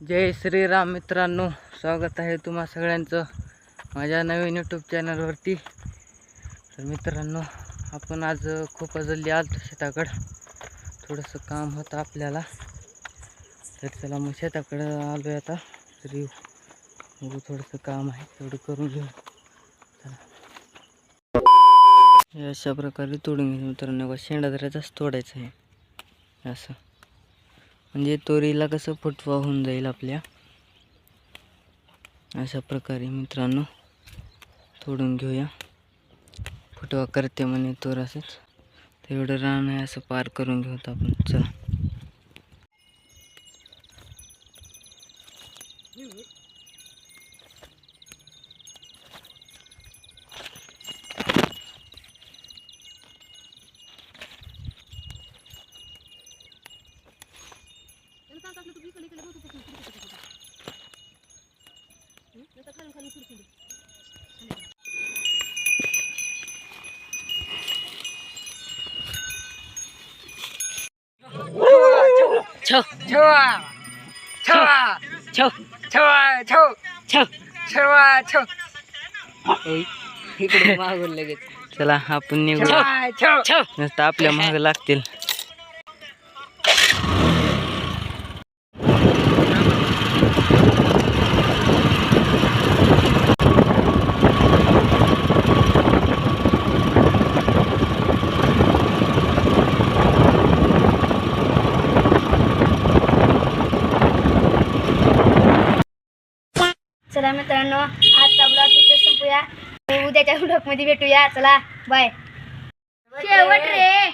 जय श्रीराम मित्रांनो, स्वागत आहे तुम्हा सगळ्यांचं माझ्या नवीन यूट्यूब चॅनलवरती। तर मित्रांनो, आपण आज खूप जल्दी आलो शेताकडं, थोडंसं काम होतं आपल्याला। तर चला मग शेताकडं आलो आता। तरी थोडंसं काम आहे, तेवढं करून घेऊ। चला अशा प्रकारे तोडून घेऊ मित्रांनो। शेंडा जराच तोडायचं आहे असं, म्हणजे तोरीला कसं फुटवा होऊन जाईल आपल्या। अशा प्रकारे मित्रांनो तोडून घेऊया। फुटवा करते म्हणे तोर असंच, तेवढं रान आहे असं पार करून घेऊत आपण। चला छो छवा छवा छो छवा छो छो छवा छो इकडे मागून लगेच। चला आपण निघू, छवा छो नसतं आपल्या माग लागतील। चला मित्रांनो, आजचा ब्लॉग इथे संपूया। उद्याच्या ब्लॉग मध्ये भेटूया। चला बाय। शेवट रे।